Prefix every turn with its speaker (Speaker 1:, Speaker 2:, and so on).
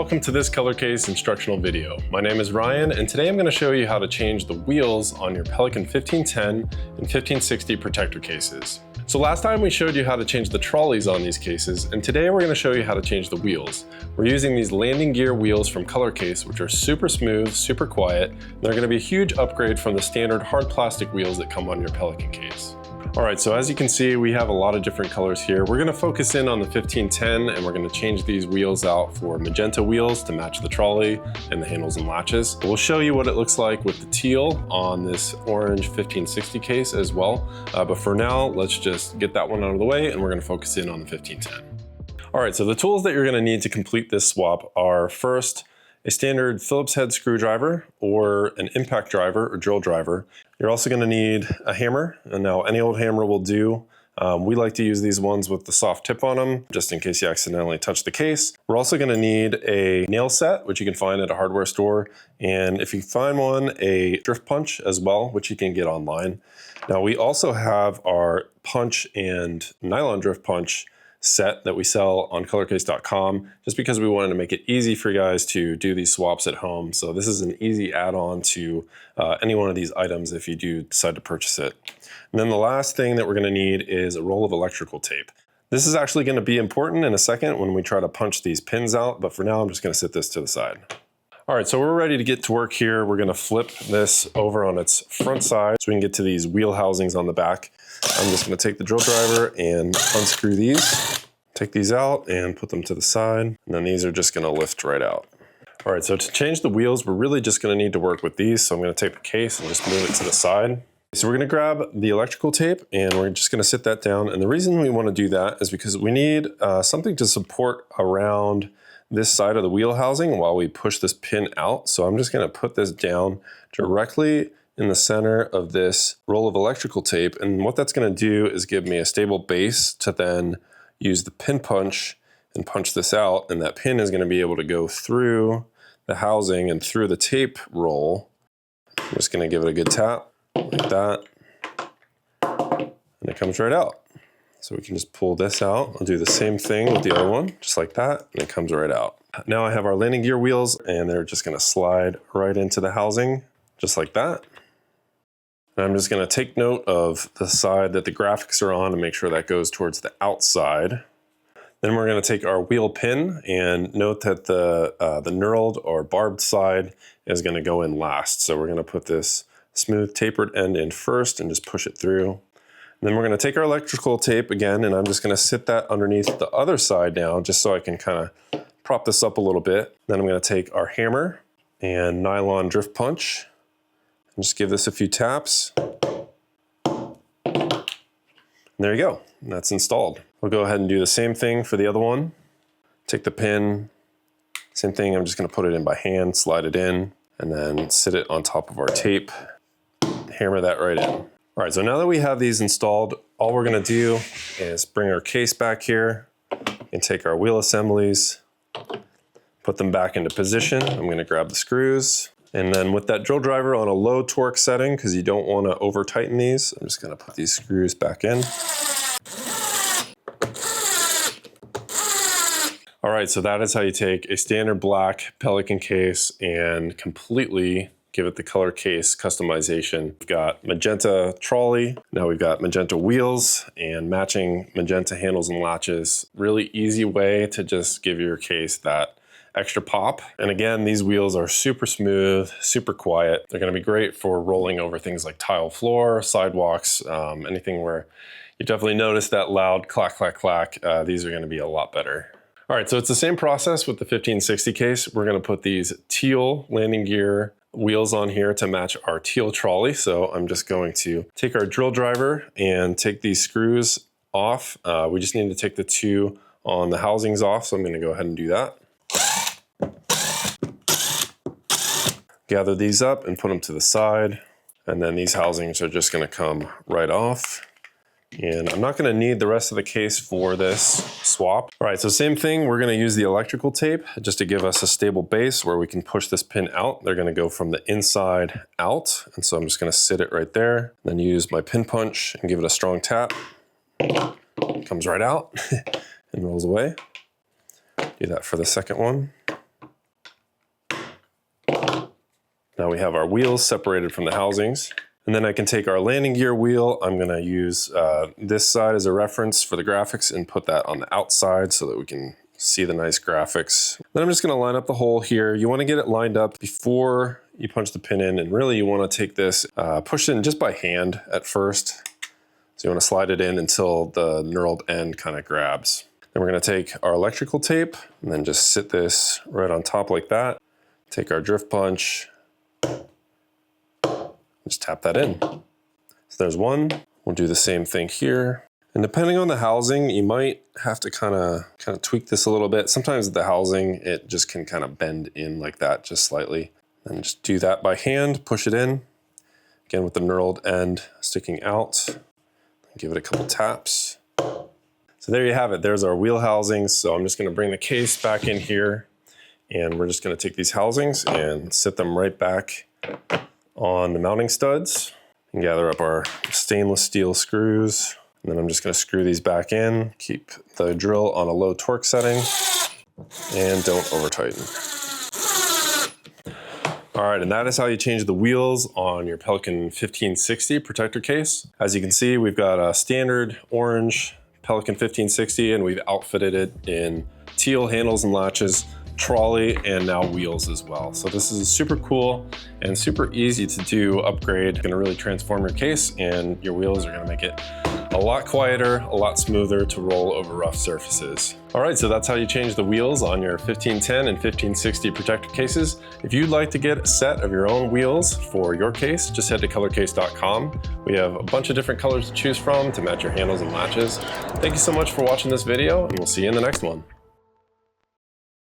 Speaker 1: welcome to this color case instructional video. My name is Ryan, and today I'm going to show you how to change the wheels on your Pelican 1510 and 1560 protector cases. So last time we showed you how to change the trolleys on these cases, and today we're going to show you how to change the wheels. We're using these landing gear wheels from Color Case, which are super smooth, super quiet, and they're going to be a huge upgrade from the standard hard plastic wheels that come on your Pelican case. Alright, so as you can see, we have a lot of different colors here. We're going to focus in on the 1510, and we're going to change these wheels out for magenta wheels to match the trolley and the handles and latches. We'll show you what it looks like with the teal on this orange 1560 case as well. But for now, let's just get that one out of the way, and we're going to focus in on the 1510. Alright, so the tools that you're going to need to complete this swap are first, a standard Phillips head screwdriver or an impact driver or drill driver. You're also going to need a hammer, and now any old hammer will do. We like to use these ones with the soft tip on them, just in case you accidentally touch the case. We're also going to need a nail set, which you can find at a hardware store, and if you find one, a drift punch as well, which you can get online. Now we also have our punch and nylon drift punch set that we sell on colorcase.com, just because we wanted to make it easy for you guys to do these swaps at home. So this is an easy add-on to any one of these items if you do decide to purchase it. And then the last thing that we're going to need is a roll of electrical tape. This is actually going to be important in a second when we try to punch these pins out, but for now I'm just going to set this to the side. All right, so we're ready to get to work here. We're going to flip this over on its front side so we can get to these wheel housings on the back. I'm just going to take the drill driver and unscrew these, take these out and put them to the side, and then these are just going to lift right out. All right, so to change the wheels, we're really just going to need to work with these. So I'm going to take the case and just move it to the side. So we're going to grab the electrical tape and we're just going to sit that down. And the reason we want to do that is because we need something to support around this side of the wheel housing while we push this pin out. So I'm just going to put this down directly in the center of this roll of electrical tape. And what that's going to do is give me a stable base to then use the pin punch and punch this out. And that pin is going to be able to go through the housing and through the tape roll. I'm just going to give it a good tap like that. And it comes right out. So we can just pull this out. I'll do the same thing with the other one, just like that, and it comes right out. Now I have our landing gear wheels, and they're just going to slide right into the housing, just like that. And I'm just going to take note of the side that the graphics are on and make sure that goes towards the outside. Then we're going to take our wheel pin and note that the knurled or barbed side is going to go in last. So we're going to put this smooth tapered end in first and just push it through. And then we're going to take our electrical tape again, and I'm just going to sit that underneath the other side now, just so I can kind of prop this up a little bit. Then I'm going to take our hammer and nylon drift punch and just give this a few taps. And there you go, that's installed. We'll go ahead and do the same thing for the other one. Take the pin, same thing, I'm just going to put it in by hand, slide it in, and then sit it on top of our tape, hammer that right in. All right, so now that we have these installed, all we're going to do is bring our case back here and take our wheel assemblies, put them back into position. I'm going to grab the screws, and then with that drill driver on a low torque setting, because you don't want to over tighten these, I'm just going to put these screws back in. All right, so that is how you take a standard black Pelican case and completely give it the color case customization. We've got magenta trolley, now we've got magenta wheels and matching magenta handles and latches. Really easy way to just give your case that extra pop. And again, these wheels are super smooth, super quiet. They're gonna be great for rolling over things like tile floor, sidewalks, anything where you definitely notice that loud clack, clack, clack. These are gonna be a lot better. All right, so it's the same process with the 1560 case. We're gonna put these teal landing gear wheels on here to match our teal trolley. So I'm just going to take our drill driver and take these screws off. We just need to take the two on the housings off. So I'm gonna go ahead and do that. Gather these up and put them to the side. And then these housings are just gonna come right off. And I'm not gonna need the rest of the case for this swap. All right, so same thing, we're gonna use the electrical tape just to give us a stable base where we can push this pin out. They're gonna go from the inside out. And so I'm just gonna sit it right there, then use my pin punch and give it a strong tap. It comes right out and rolls away. Do that for the second one. Now we have our wheels separated from the housings. And then I can take our landing gear wheel. I'm gonna use this side as a reference for the graphics and put that on the outside so that we can see the nice graphics. Then I'm just gonna line up the hole here. You wanna get it lined up before you punch the pin in, and really you wanna take this, push it in just by hand at first. So you wanna slide it in until the knurled end kind of grabs. Then we're gonna take our electrical tape and then just sit this right on top like that. Take our drift punch, just tap that in. So there's one. We'll do the same thing here. And depending on the housing, you might have to kind of tweak this a little bit. Sometimes the housing, it just can kind of bend in like that just slightly. And just do that by hand, push it in. Again with the knurled end sticking out. Give it a couple taps. So there you have it. There's our wheel housings. So I'm just gonna bring the case back in here, and we're just gonna take these housings and sit them right back on the mounting studs and gather up our stainless steel screws. And then I'm just gonna screw these back in, keep the drill on a low torque setting, and don't over tighten. All right, and that is how you change the wheels on your Pelican 1560 protector case. As you can see, we've got a standard orange Pelican 1560, and we've outfitted it in teal handles and latches, trolley, and now wheels as well. So this is super cool and super easy to do upgrade. It's gonna really transform your case, and your wheels are gonna make it a lot quieter, a lot smoother to roll over rough surfaces. All right, so that's how you change the wheels on your 1510 and 1560 protector cases. If you'd like to get a set of your own wheels for your case, just head to colorcase.com. We have a bunch of different colors to choose from to match your handles and latches. Thank you so much for watching this video, and we'll see you in the next one.